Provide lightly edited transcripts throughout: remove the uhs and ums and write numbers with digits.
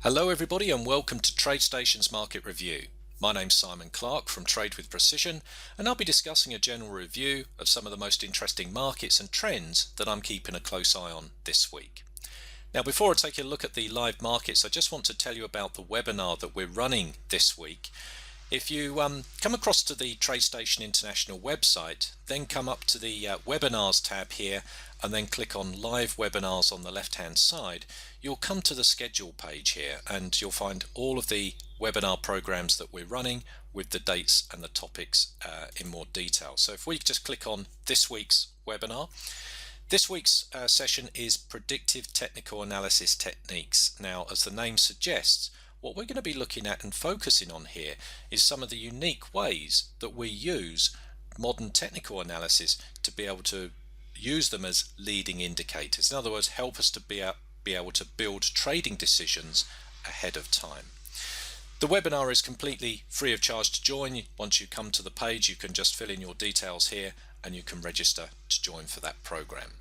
Hello everybody and welcome to TradeStation's Market Review. My name's Simon Clarke from Trade with Precision, and I'll be discussing a general review of some of the most interesting markets and trends that I'm keeping a close eye on this week. Now, before I take a look at the live markets, I just want to tell you about the webinar that we're running this week. If you come across to the TradeStation International website, then come up to the webinars tab here and then click on live webinars on the left hand side, you'll come to the schedule page here and you'll find all of the webinar programs that we're running with the dates and the topics in more detail. So if we just click on this week's webinar, this week's session is Predictive Technical Analysis Techniques. Now, as the name suggests, what we're going to be looking at and focusing on here is some of the unique ways that we use modern technical analysis to be able to use them as leading indicators. In other words, help us to be able to build trading decisions ahead of time. The webinar is completely free of charge to join. Once you come to the page, you can just fill in your details here and you can register to join for that program.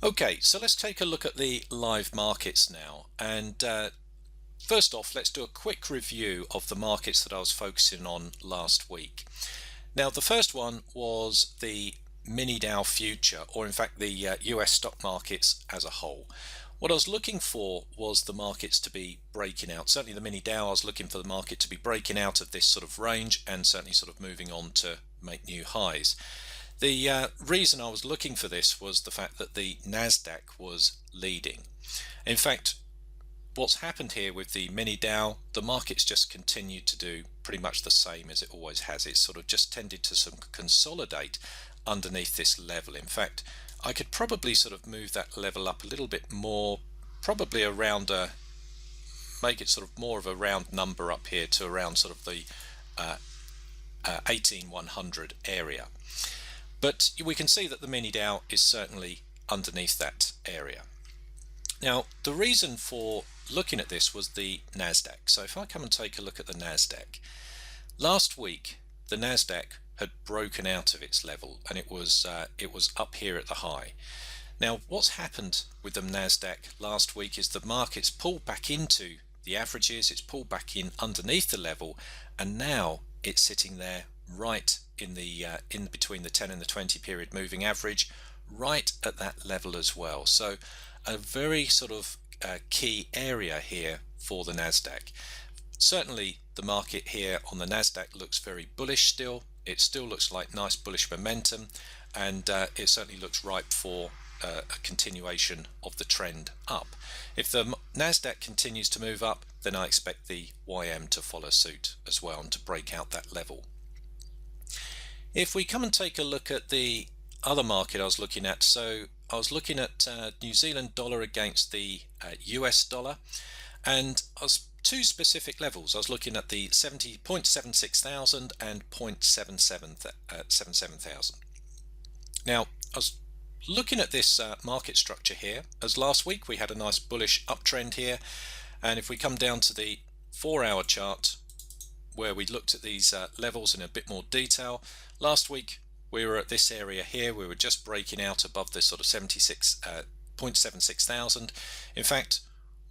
Okay, so let's take a look at the live markets now, and first off, let's do a quick review of the markets that I was focusing on last week. Now, the first one was the mini Dow future, or in fact the US stock markets as a whole. What I was looking for was the markets to be breaking out. Certainly the mini Dow, I was looking for the market to be breaking out of this sort of range and certainly sort of moving on to make new highs. The reason I was looking for this was the fact that the NASDAQ was leading. In fact, what's happened here with the mini Dow, the market's just continued to do pretty much the same as it always has. It's sort of just tended to consolidate underneath this level. In fact, I could probably sort of move that level up a little bit more, probably around make it sort of more of a round number up here to around sort of the 18,100 area. But we can see that the mini Dow is certainly underneath that area. Now, the reason for looking at this was the NASDAQ. So if I come and take a look at the NASDAQ, last week the NASDAQ had broken out of its level and it was up here at the high. Now, what's happened with the NASDAQ last week is the market's pulled back into the averages, it's pulled back in underneath the level, and now it's sitting there right in between the 10 and the 20 period moving average, right at that level as well. So a very sort of key area here for the NASDAQ. Certainly the market here on the NASDAQ looks very bullish still. It still looks like nice bullish momentum, and it certainly looks ripe for a continuation of the trend up. If the NASDAQ continues to move up, then I expect the YM to follow suit as well and to break out that level. If we come and take a look at the other market I was looking at, so I was looking at New Zealand dollar against the US dollar, and I was two specific levels. I was looking at the 0.76 thousand and 0.77 thousand. Now, I was looking at this market structure here, as last week we had a nice bullish uptrend here, and if we come down to the 4-hour chart where we looked at these levels in a bit more detail, last week we were at this area here. We were just breaking out above this sort of 0.76 thousand. In fact,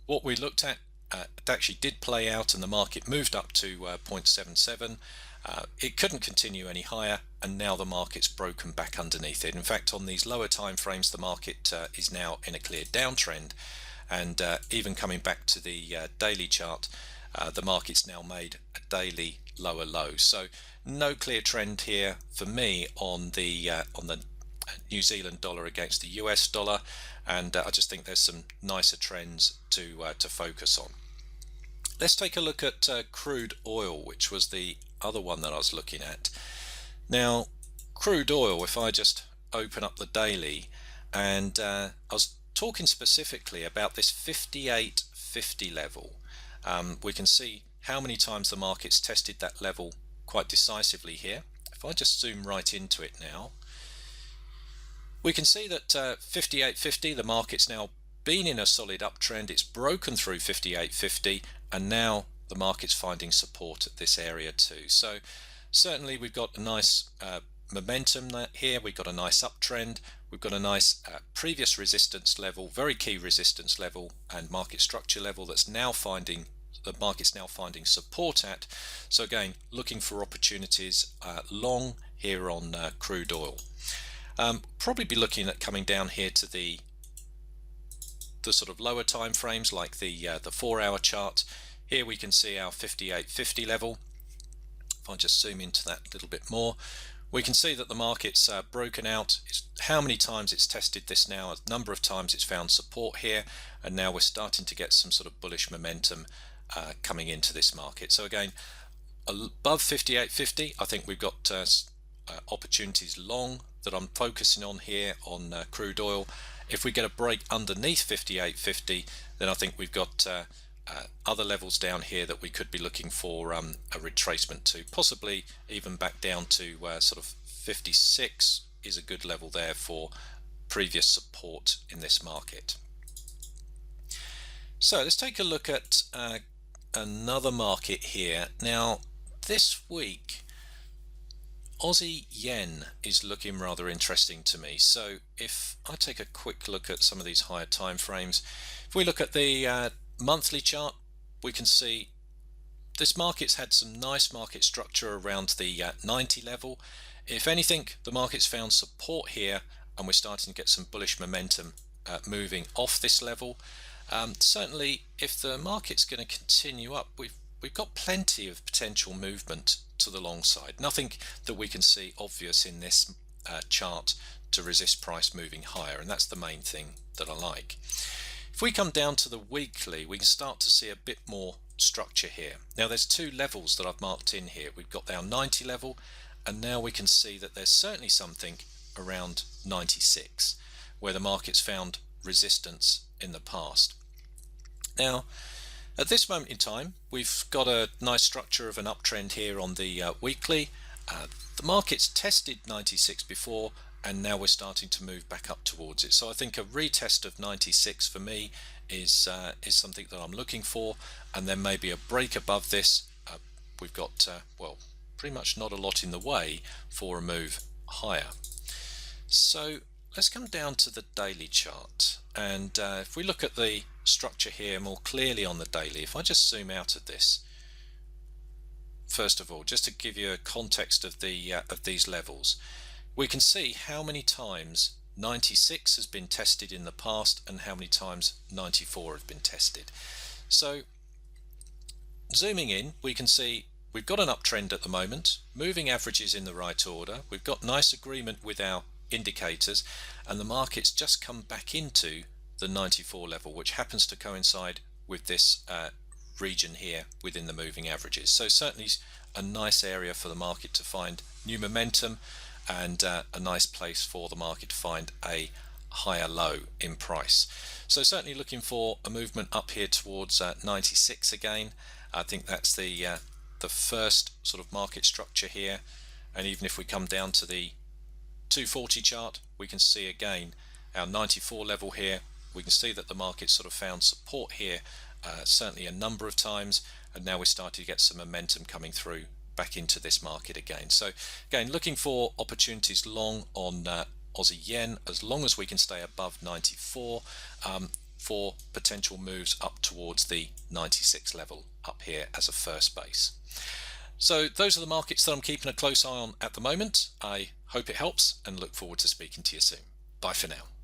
what we looked at it actually did play out, and the market moved up to 0.77. It couldn't continue any higher, and now the market's broken back underneath it. In fact, on these lower time frames, the market is now in a clear downtrend, and even coming back to the daily chart, the market's now made a daily lower low. So no clear trend here for me on the New Zealand dollar against the US dollar, and I just think there's some nicer trends to focus on. Let's take a look at crude oil, which was the other one that I was looking at. Now, crude oil, if I just open up the daily, and I was talking specifically about this 58.50 level. We can see how many times the market's tested that level quite decisively here. If I just zoom right into it now, we can see that 58.50, the market's now been in a solid uptrend. It's broken through 58.50, and now the market's finding support at this area too. So certainly we've got a nice momentum here. We've got a nice uptrend. We've got a nice previous resistance level, very key resistance level and market structure level that's now finding the market's now finding support at. So again, looking for opportunities long here on crude oil. Probably be looking at coming down here to the sort of lower time frames, like the 4-hour chart. Here we can see our 58.50 level. If I just zoom into that a little bit more, we can see that the market's broken out. How many times it's tested this now, a number of times it's found support here, and now we're starting to get some sort of bullish momentum coming into this market. So again, above 58.50, I think we've got opportunities long that I'm focusing on here on crude oil. If we get a break underneath 58.50, then I think we've got other levels down here that we could be looking for a retracement to, possibly even back down to sort of 56 is a good level there for previous support in this market. So let's take a look at another market here. Now this week Aussie yen is looking rather interesting to me. So if I take a quick look at some of these higher time frames, if we look at the monthly chart, we can see this market's had some nice market structure around the 90 level. If anything, the market's found support here, and we're starting to get some bullish momentum moving off this level. Certainly, if the market's going to continue up, we've got plenty of potential movement to the long side. Nothing that we can see obvious in this chart to resist price moving higher, and that's the main thing that I like. If we come down to the weekly, we can start to see a bit more structure here. Now there's two levels that I've marked in here. We've got our 90 level, and now we can see that there's certainly something around 96 where the market's found resistance in the past. Now at this moment in time, we've got a nice structure of an uptrend here on the weekly. The market's tested 96 before, and now we're starting to move back up towards it. So I think a retest of 96 for me is something that I'm looking for, and then maybe a break above this. We've got well, pretty much not a lot in the way for a move higher. So let's come down to the daily chart, and if we look at the structure here more clearly on the daily, if I just zoom out at this, first of all, just to give you a context of these levels, we can see how many times 96 has been tested in the past and how many times 94 have been tested. So zooming in, we can see we've got an uptrend at the moment, moving averages in the right order, we've got nice agreement with our indicators, and the market's just come back into the 94 level, which happens to coincide with this region here within the moving averages. So certainly a nice area for the market to find new momentum, and a nice place for the market to find a higher low in price. So certainly looking for a movement up here towards 96 again. I think that's the first sort of market structure here, and even if we come down to the 240 chart, we can see again our 94 level here. We can see that the market sort of found support here certainly a number of times, and now we're starting to get some momentum coming through back into this market again. So again, looking for opportunities long on Aussie yen, as long as we can stay above 94 for potential moves up towards the 96 level up here as a first base. So those are the markets that I'm keeping a close eye on at the moment. I hope it helps, and look forward to speaking to you soon. Bye for now.